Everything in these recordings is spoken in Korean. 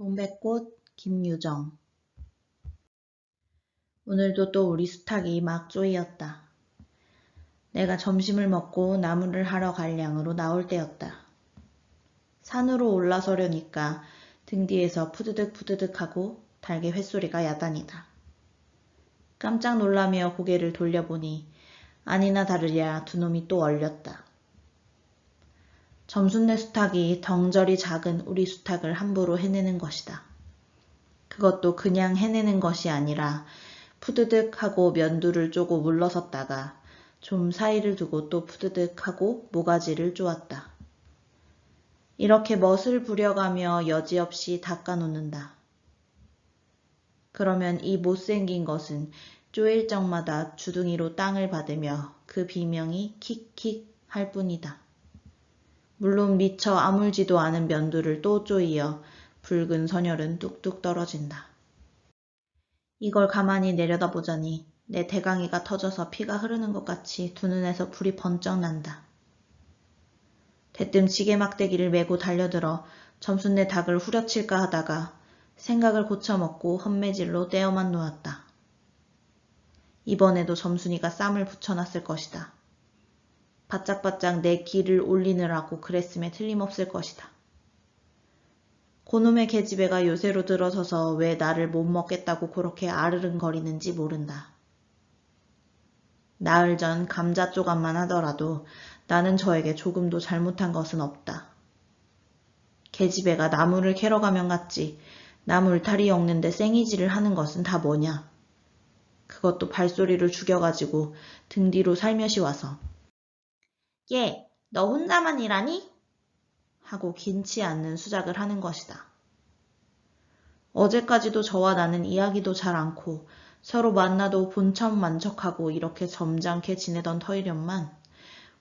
동백꽃 김유정. 오늘도 또 우리 수탉이 막 쪼이었다. 내가 점심을 먹고 나무를 하러 갈 양으로 나올 때였다. 산으로 올라서려니까 등 뒤에서 푸드득 푸드득하고 달개 횟소리가 야단이다. 깜짝 놀라며 고개를 돌려보니 아니나 다르랴 두 놈이 또 얼렸다. 점순네 수탉이 덩저리 작은 우리 수탉을 함부로 해내는 것이다. 그것도 그냥 해내는 것이 아니라 푸드득 하고 면두를 쪼고 물러섰다가 좀 사이를 두고 또 푸드득 하고 모가지를 쪼았다. 이렇게 멋을 부려가며 여지없이 닦아놓는다. 그러면 이 못생긴 것은 쪼일 적마다 주둥이로 땅을 받으며 그 비명이 킥킥 할 뿐이다. 물론 미처 아물지도 않은 면두를 또 쪼이어 붉은 선혈은 뚝뚝 떨어진다. 이걸 가만히 내려다보자니 내 대강이가 터져서 피가 흐르는 것 같이 두 눈에서 불이 번쩍 난다. 대뜸 지게 막대기를 메고 달려들어 점순네 닭을 후려칠까 하다가 생각을 고쳐먹고 헛매질로 떼어만 놓았다. 이번에도 점순이가 쌈을 붙여놨을 것이다. 바짝바짝 내 기를 올리느라고 그랬음에 틀림없을 것이다. 고놈의 계집애가 요새로 들어서서 왜 나를 못 먹겠다고 그렇게 아르릉거리는지 모른다. 나흘 전 감자 조각만 하더라도 나는 저에게 조금도 잘못한 것은 없다. 계집애가 나무를 캐러 가면 갔지 나무 울타리 엮는데 생이질을 하는 것은 다 뭐냐. 그것도 발소리를 죽여가지고 등 뒤로 살며시 와서 얘, 너 혼자만 일하니? 하고 긴치 않는 수작을 하는 것이다. 어제까지도 저와 나는 이야기도 잘 않고 서로 만나도 본천만척하고 이렇게 점잖게 지내던 터이련만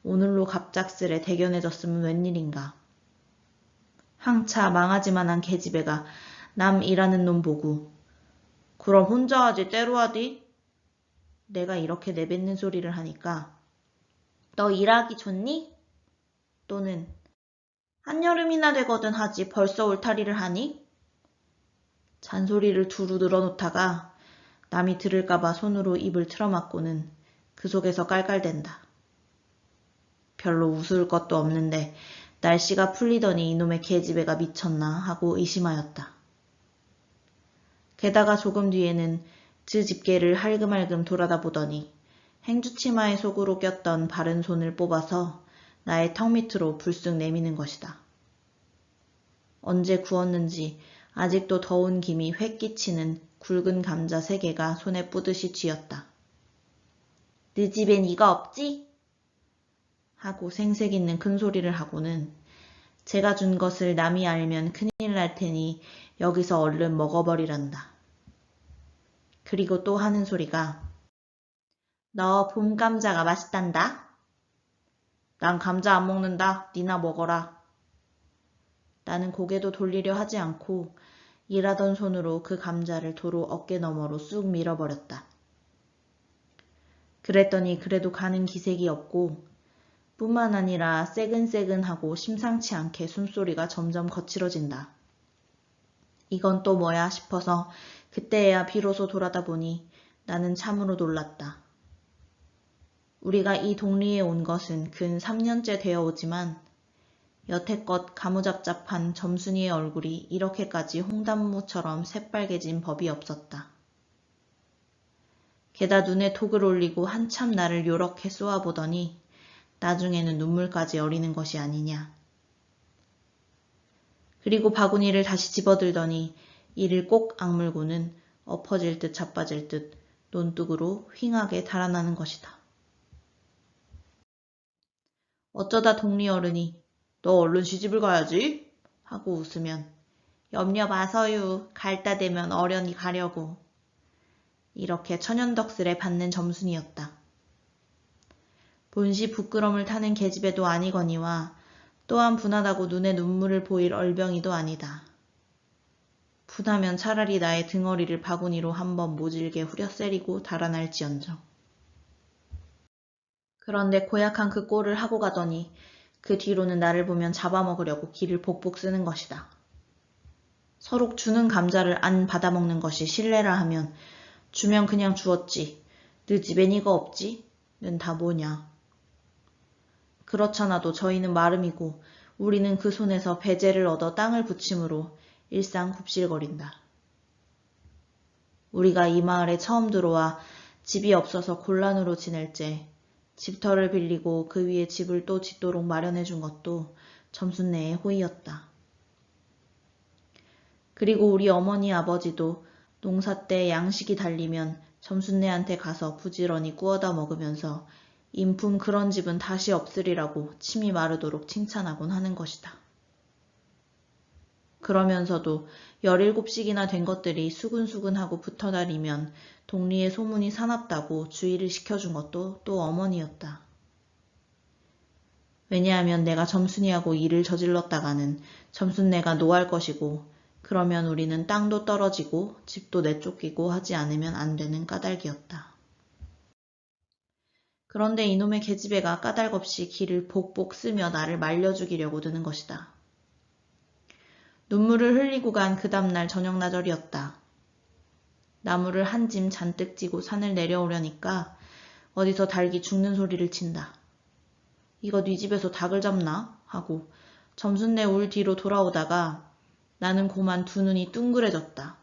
오늘로 갑작스레 대견해졌으면 웬일인가. 항차 망하지만한 계집애가 남 일하는 놈 보고 그럼 혼자 하지 때로 하디? 내가 이렇게 내뱉는 소리를 하니까 너 일하기 좋니? 또는 한여름이나 되거든 하지 벌써 울타리를 하니? 잔소리를 두루 늘어놓다가 남이 들을까봐 손으로 입을 틀어막고는 그 속에서 깔깔댄다. 별로 웃을 것도 없는데 날씨가 풀리더니 이놈의 계집애가 미쳤나 하고 의심하였다. 게다가 조금 뒤에는 즈 집게를 할금할금 돌아다 보더니 행주치마의 속으로 꼈던 바른 손을 뽑아서 나의 턱 밑으로 불쑥 내미는 것이다. 언제 구웠는지 아직도 더운 김이 획 끼치는 굵은 감자 3개가 손에 뿌듯이 쥐었다. 네 집엔 이가 없지? 하고 생색 있는 큰 소리를 하고는 제가 준 것을 남이 알면 큰일 날 테니 여기서 얼른 먹어버리란다. 그리고 또 하는 소리가 너 봄 감자가 맛있단다. 난 감자 안 먹는다. 니나 먹어라. 나는 고개도 돌리려 하지 않고 일하던 손으로 그 감자를 도로 어깨 너머로 쑥 밀어버렸다. 그랬더니 그래도 가는 기색이 없고 뿐만 아니라 새근새근하고 심상치 않게 숨소리가 점점 거칠어진다. 이건 또 뭐야 싶어서 그때야 비로소 돌아다 보니 나는 참으로 놀랐다. 우리가 이 동리에 온 것은 근 3년째 되어 오지만 여태껏 가무잡잡한 점순이의 얼굴이 이렇게까지 홍단무처럼 새빨개진 법이 없었다. 게다 눈에 톡을 올리고 한참 나를 요렇게 쏘아보더니 나중에는 눈물까지 어리는 것이 아니냐. 그리고 바구니를 다시 집어들더니 이를 꼭 악물고는 엎어질 듯 자빠질 듯 논둑으로 휑하게 달아나는 것이다. 어쩌다 동리 어른이 너 얼른 시집을 가야지 하고 웃으면 염려 마서유 갈다 대면 어련히 가려고 이렇게 천연덕스레 받는 점순이었다. 본시 부끄럼을 타는 계집애도 아니거니와 또한 분하다고 눈에 눈물을 보일 얼병이도 아니다. 분하면 차라리 나의 등허리를 바구니로 한번 모질게 후려세리고 달아날지언정. 그런데 고약한 그 꼴을 하고 가더니 그 뒤로는 나를 보면 잡아먹으려고 기를 복복 쓰는 것이다. 서로 주는 감자를 안 받아먹는 것이 신뢰라 하면 주면 그냥 주었지. 너 집엔 이거 없지? 는 다 뭐냐. 그렇잖아도 저희는 마름이고 우리는 그 손에서 배제를 얻어 땅을 부침으로 일상 굽실거린다. 우리가 이 마을에 처음 들어와 집이 없어서 곤란으로 지낼 때 집터를 빌리고 그 위에 집을 또 짓도록 마련해 준 것도 점순네의 호의였다. 그리고 우리 어머니 아버지도 농사 때 양식이 달리면 점순네한테 가서 부지런히 구워다 먹으면서 인품 그런 집은 다시 없으리라고 침이 마르도록 칭찬하곤 하는 것이다. 그러면서도 17씩이나 된 것들이 수근수근하고 붙어다니면 동리의 소문이 사납다고 주의를 시켜준 것도 또 어머니였다. 왜냐하면 내가 점순이하고 일을 저질렀다가는 점순네가 노할 것이고 그러면 우리는 땅도 떨어지고 집도 내쫓기고 하지 않으면 안 되는 까닭이었다. 그런데 이놈의 계집애가 까닭없이 기를 복복 쓰며 나를 말려죽이려고 드는 것이다. 눈물을 흘리고 간 그 다음날 저녁나절이었다. 나무를 한 짐 잔뜩 지고 산을 내려오려니까 어디서 닭이 죽는 소리를 친다. 이거 네 집에서 닭을 잡나? 하고 점순네 울 뒤로 돌아오다가 나는 고만 두 눈이 둥그레졌다.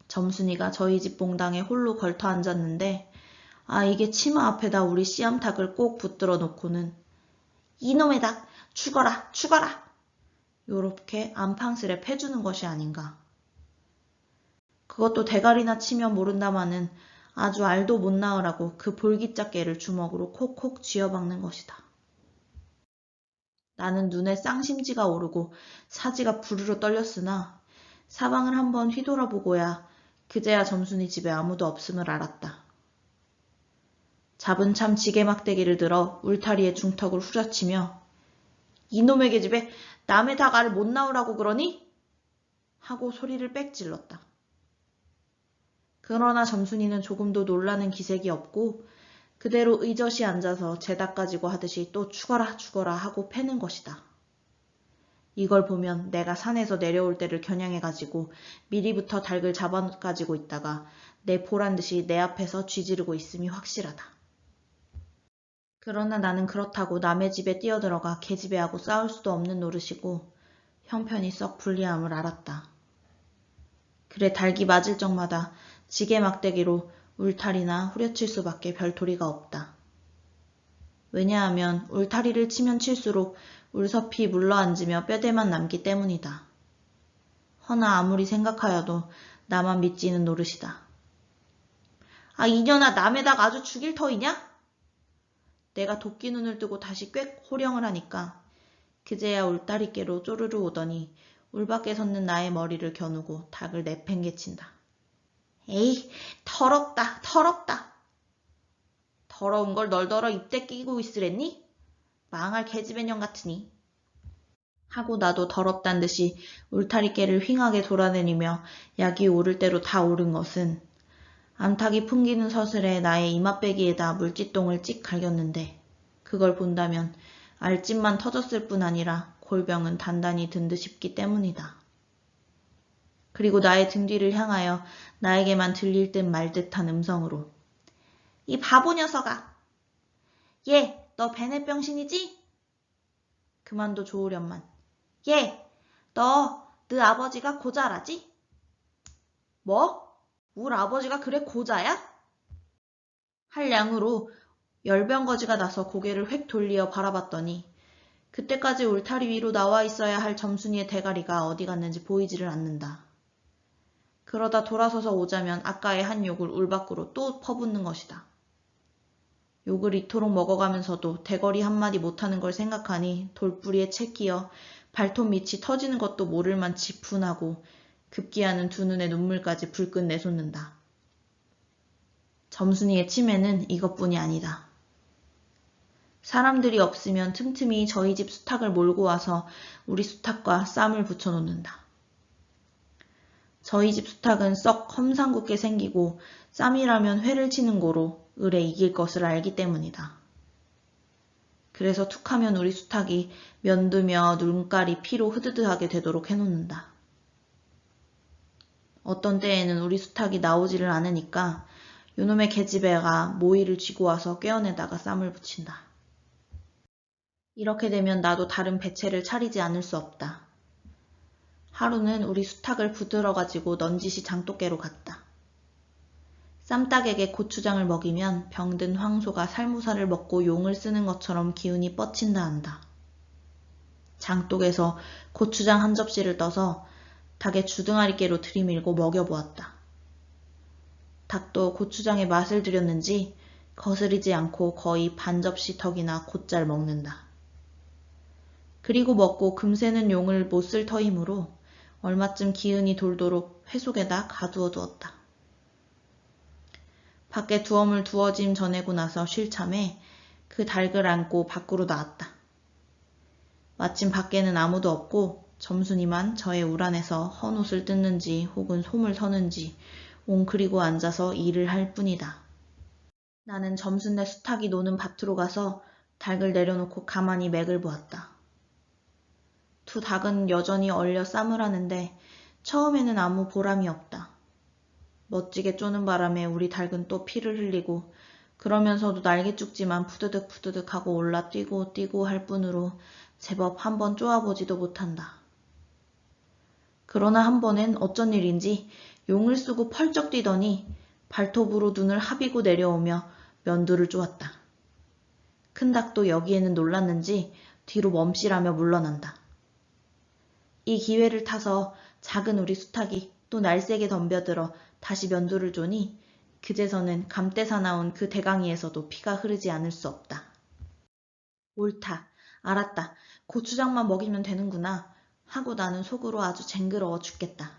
점순이가 저희 집 봉당에 홀로 걸터 앉았는데 이게 치마 앞에다 우리 씨암탉을 꼭 붙들어 놓고는 이놈의 닭 죽어라 죽어라 요렇게 안팡스레 패주는 것이 아닌가. 그것도 대가리나 치면 모른다마는 아주 알도 못 낳으라고 그 볼기짝개를 주먹으로 콕콕 쥐어박는 것이다. 나는 눈에 쌍심지가 오르고 사지가 부르르 떨렸으나 사방을 한번 휘돌아보고야 그제야 점순이 집에 아무도 없음을 알았다. 잡은 참 지게막대기를 들어 울타리에 중턱을 후려치며 이놈의 계집애 남의 닭 알 못 낳으라고 그러니? 하고 소리를 빽 질렀다. 그러나 점순이는 조금도 놀라는 기색이 없고 그대로 의젓이 앉아서 제 닭 가지고 하듯이 또 죽어라 죽어라 하고 패는 것이다. 이걸 보면 내가 산에서 내려올 때를 겨냥해가지고 미리부터 닭을 잡아가지고 있다가 내 보란듯이 내 앞에서 쥐지르고 있음이 확실하다. 그러나 나는 그렇다고 남의 집에 뛰어들어가 계집애하고 싸울 수도 없는 노릇이고 형편이 썩 불리함을 알았다. 그래 닭이 맞을 적마다 지게 막대기로 울타리나 후려칠 수밖에 별 도리가 없다. 왜냐하면 울타리를 치면 칠수록 울섭이 물러앉으며 뼈대만 남기 때문이다. 허나 아무리 생각하여도 나만 믿지는 노릇이다. 이년아 남의 닭 아주 죽일 터이냐? 내가 도끼 눈을 뜨고 다시 꽥 호령을 하니까 그제야 울타리께로 쪼르르 오더니 울밖에 섰는 나의 머리를 겨누고 닭을 내팽개친다. 에이 더럽다 더럽다. 더러운 걸 널더러 입대 끼고 있으랬니? 망할 계집애년 같으니. 하고 나도 더럽단 듯이 울타리깨를 휑하게 돌아다니며 약이 오를 대로 다 오른 것은 암탉이 풍기는 서슬에 나의 이맛배기에다 물지똥을 찍 갈겼는데 그걸 본다면 알집만 터졌을 뿐 아니라 골병은 단단히 든 듯 싶기 때문이다. 그리고 나의 등 뒤를 향하여 나에게만 들릴 듯 말 듯한 음성으로 이 바보 녀석아! 얘, 너 베네병신이지? 그만도 좋으련만. 얘, 너 아버지가 고자라지? 뭐? 울 아버지가 그래 고자야? 할 양으로 열병거지가 나서 고개를 획 돌리어 바라봤더니 그때까지 울타리 위로 나와 있어야 할 점순이의 대가리가 어디 갔는지 보이지를 않는다. 그러다 돌아서서 오자면 아까의 한 욕을 울 밖으로 또 퍼붓는 것이다. 욕을 이토록 먹어가면서도 대거리 한마디 못하는 걸 생각하니 돌뿌리에 채 끼어 발톱 밑이 터지는 것도 모를 만치 분하고 급기야는 두 눈에 눈물까지 불끈 내솟는다. 점순이의 치매는 이것뿐이 아니다. 사람들이 없으면 틈틈이 저희 집 수탉을 몰고 와서 우리 수탉과 쌈을 붙여놓는다. 저희 집 수탉은 썩 험상궂게 생기고 쌈이라면 회를 치는 고로 을에 이길 것을 알기 때문이다. 그래서 툭하면 우리 수탉이 면두며 눈깔이 피로 흐드드하게 되도록 해놓는다. 어떤 때에는 우리 수탉이 나오지를 않으니까 요놈의 계집애가 모이를 쥐고 와서 꾀어내다가 쌈을 붙인다. 이렇게 되면 나도 다른 배채를 차리지 않을 수 없다. 하루는 우리 수탉을 붙들어가지고 넌지시 장독깨로 갔다. 쌈닭에게 고추장을 먹이면 병든 황소가 살무사를 먹고 용을 쓰는 것처럼 기운이 뻗친다 한다. 장독에서 고추장 한 접시를 떠서 닭의 주둥아리깨로 들이밀고 먹여보았다. 닭도 고추장의 맛을 들였는지 거스리지 않고 거의 반 접시 턱이나 곧잘 먹는다. 그리고 먹고 금새는 용을 못 쓸 터이므로 얼마쯤 기운이 돌도록 회 속에다 가두어 두었다. 밖에 두어물 두어짐 전해고 나서 쉴 참에 그 닭을 안고 밖으로 나왔다. 마침 밖에는 아무도 없고 점순이만 저의 우란에서 헌옷을 뜯는지 혹은 솜을 서는지 옹크리고 앉아서 일을 할 뿐이다. 나는 점순내 수탉이 노는 밭으로 가서 닭을 내려놓고 가만히 맥을 보았다. 두 닭은 여전히 얼려 쌈을 하는데 처음에는 아무 보람이 없다. 멋지게 쪼는 바람에 우리 닭은 또 피를 흘리고 그러면서도 날개죽지만 푸드득 푸드득 하고 올라 뛰고 뛰고 할 뿐으로 제법 한번 쪼아보지도 못한다. 그러나 한 번엔 어쩐 일인지 용을 쓰고 펄쩍 뛰더니 발톱으로 눈을 하비고 내려오며 면두를 쪼았다. 큰 닭도 여기에는 놀랐는지 뒤로 멈씨라며 물러난다. 이 기회를 타서 작은 우리 수탉이 또 날쌔게 덤벼들어 다시 면두를 쪼니 그제서는 감떼사 나온 그 대강이에서도 피가 흐르지 않을 수 없다. 옳다. 알았다. 고추장만 먹이면 되는구나 하고 나는 속으로 아주 쟁그러워 죽겠다.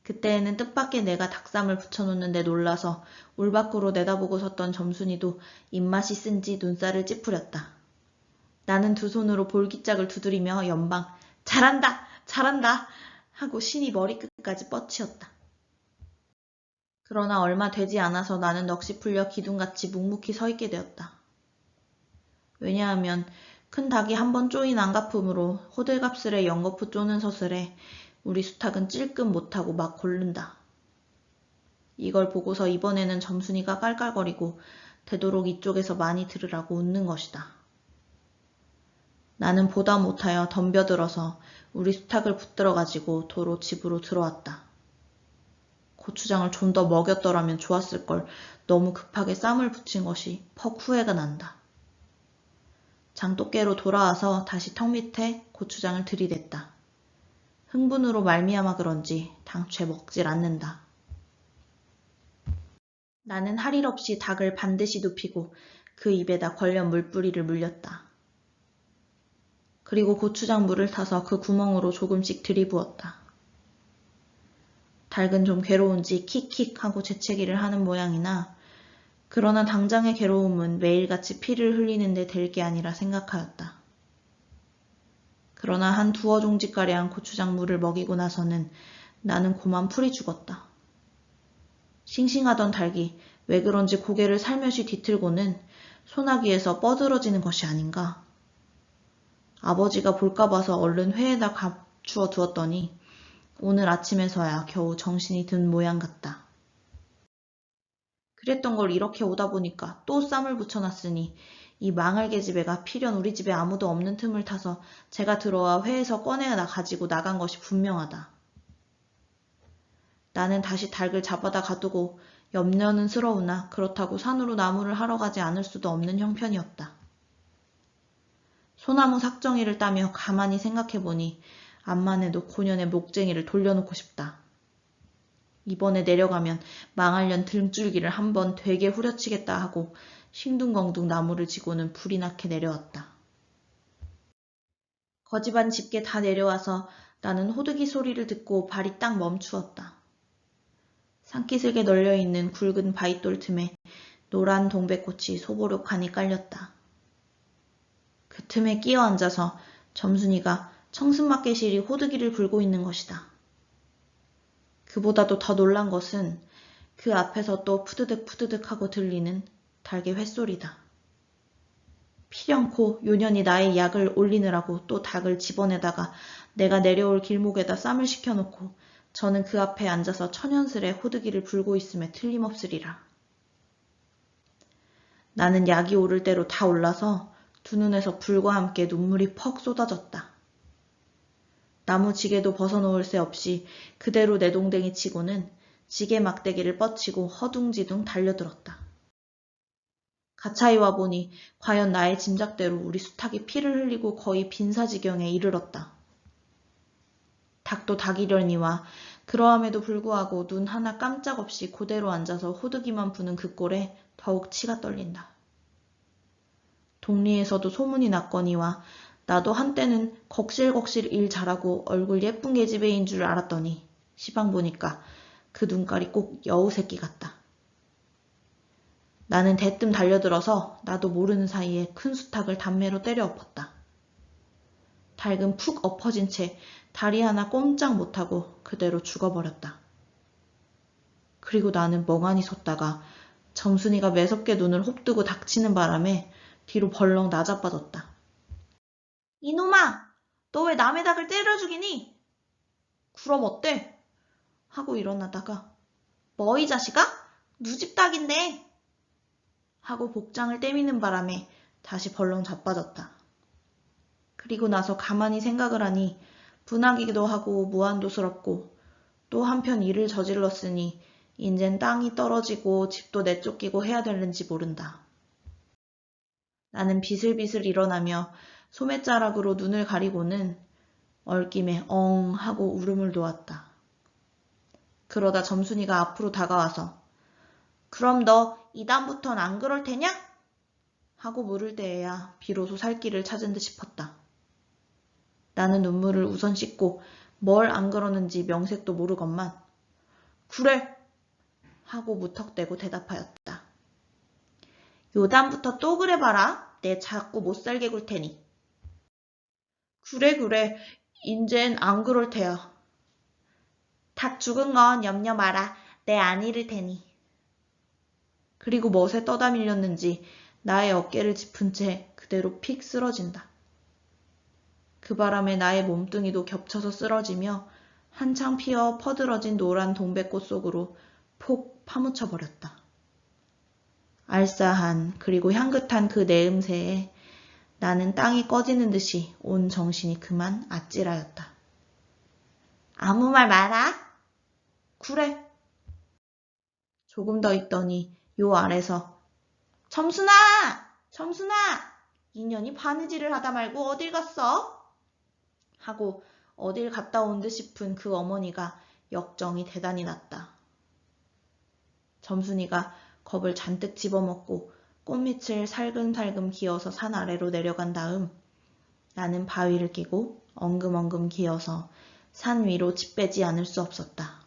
그때에는 뜻밖의 내가 닭쌈을 붙여놓는데 놀라서 울밖으로 내다보고 섰던 점순이도 입맛이 쓴지 눈살을 찌푸렸다. 나는 두 손으로 볼기짝을 두드리며 연방 잘한다! 잘한다! 하고 신이 머리끝까지 뻗치었다. 그러나 얼마 되지 않아서 나는 넋이 풀려 기둥같이 묵묵히 서 있게 되었다. 왜냐하면 큰 닭이 한번 쪼인 안가품으로 호들갑스레 연거푸 쪼는 서슬에 우리 수탉은 찔끔 못하고 막 골른다. 이걸 보고서 이번에는 점순이가 깔깔거리고 되도록 이쪽에서 많이 들으라고 웃는 것이다. 나는 보다 못하여 덤벼들어서 우리 수탉을 붙들어가지고 도로 집으로 들어왔다. 고추장을 좀 더 먹였더라면 좋았을 걸 너무 급하게 쌈을 붙인 것이 퍽 후회가 난다. 장독깨로 돌아와서 다시 턱 밑에 고추장을 들이댔다. 흥분으로 말미암아 그런지 당최 먹질 않는다. 나는 할 일 없이 닭을 반드시 눕히고 그 입에다 걸련 물뿌리를 물렸다. 그리고 고추장 물을 타서 그 구멍으로 조금씩 들이부었다. 닭은 좀 괴로운지 킥킥 하고 재채기를 하는 모양이나 그러나 당장의 괴로움은 매일같이 피를 흘리는데 될 게 아니라 생각하였다. 그러나 한 두어 종지가량 고추장 물을 먹이고 나서는 나는 고만 풀이 죽었다. 싱싱하던 닭이 왜 그런지 고개를 살며시 뒤틀고는 소나기에서 뻐들어지는 것이 아닌가. 아버지가 볼까 봐서 얼른 회에다 감추어 두었더니 오늘 아침에서야 겨우 정신이 든 모양 같다. 그랬던 걸 이렇게 오다 보니까 또 쌈을 붙여놨으니 이 망할 계집애가 필연 우리 집에 아무도 없는 틈을 타서 제가 들어와 회에서 꺼내다 가지고 나간 것이 분명하다. 나는 다시 닭을 잡아다 가두고 염려는 스러우나 그렇다고 산으로 나무를 하러 가지 않을 수도 없는 형편이었다. 소나무 삭정이를 따며 가만히 생각해보니 암만 해도 고년의 목쟁이를 돌려놓고 싶다. 이번에 내려가면 망할년 등줄기를 한번 되게 후려치겠다 하고 싱둥벙둥 나무를 지고는 불이 나게 내려왔다. 거지반 집게 다 내려와서 나는 호두기 소리를 듣고 발이 딱 멈추었다. 산기슭에 널려있는 굵은 바위돌 틈에 노란 동백꽃이 소보록하니 깔렸다. 그 틈에 끼어 앉아서 점순이가 청승맞게실이 호두기를 불고 있는 것이다. 그보다도 더 놀란 것은 그 앞에서 또 푸드득 푸드득 하고 들리는 닭의 횟소리다. 필연코 요년이 나의 약을 올리느라고 또 닭을 집어내다가 내가 내려올 길목에다 쌈을 식혀놓고 저는 그 앞에 앉아서 천연스레 호두기를 불고 있음에 틀림없으리라. 나는 약이 오를 대로 다 올라서 두 눈에서 불과 함께 눈물이 퍽 쏟아졌다. 나무 지게도 벗어놓을 새 없이 그대로 내동댕이 치고는 지게 막대기를 뻗치고 허둥지둥 달려들었다. 가차이 와보니 과연 나의 짐작대로 우리 수탉이 피를 흘리고 거의 빈사지경에 이르렀다. 닭도 닭이려니와 그러함에도 불구하고 눈 하나 깜짝없이 그대로 앉아서 호두기만 부는 그 꼴에 더욱 치가 떨린다. 동리에서도 소문이 났거니와 나도 한때는 걱실걱실 일 잘하고 얼굴 예쁜 계집애인 줄 알았더니 시방 보니까 그 눈깔이 꼭 여우 새끼 같다. 나는 대뜸 달려들어서 나도 모르는 사이에 큰 수탉을 담매로 때려 엎었다. 닭은 푹 엎어진 채 다리 하나 꼼짝 못하고 그대로 죽어버렸다. 그리고 나는 멍하니 섰다가 점순이가 매섭게 눈을 홉뜨고 닥치는 바람에 뒤로 벌렁 나자빠졌다. 이놈아! 너 왜 남의 닭을 때려 죽이니? 그럼 어때? 하고 일어나다가 뭐 이 자식아? 누집 닭인데? 하고 복장을 떼미는 바람에 다시 벌렁 자빠졌다. 그리고 나서 가만히 생각을 하니 분하기도 하고 무한도스럽고 또 한편 일을 저질렀으니 인젠 땅이 떨어지고 집도 내쫓기고 해야 되는지 모른다. 나는 비슬비슬 일어나며 소매자락으로 눈을 가리고는 얼김에 엉 하고 울음을 놓았다. 그러다 점순이가 앞으로 다가와서 그럼 너 이다음부턴 안 그럴 테냐? 하고 물을 때에야 비로소 살 길을 찾은 듯 싶었다. 나는 눈물을 우선 씻고 뭘 안 그러는지 명색도 모르건만 그래! 하고 무턱대고 대답하였다. 요담부터 또 그래봐라. 내 자꾸 못살게 굴 테니. 그래. 인젠 안 그럴 테야. 닭 죽은 건 염려 마라. 내 안 잃을 테니. 그리고 멋에 떠다 밀렸는지 나의 어깨를 짚은 채 그대로 픽 쓰러진다. 그 바람에 나의 몸뚱이도 겹쳐서 쓰러지며 한창 피어 퍼들어진 노란 동백꽃 속으로 폭 파묻혀버렸다. 알싸한 그리고 향긋한 그 내음새에 나는 땅이 꺼지는 듯이 온 정신이 그만 아찔하였다. 아무 말 마라. 그래. 조금 더 있더니 요 아래서 점순아! 인연이 바느질을 하다 말고 어딜 갔어? 하고 어딜 갔다 온 듯 싶은 그 어머니가 역정이 대단히 났다. 점순이가 겁을 잔뜩 집어먹고 꽃밑을 살금살금 기어서 산 아래로 내려간 다음 나는 바위를 끼고 엉금엉금 기어서 산 위로 집 빼지 않을 수 없었다.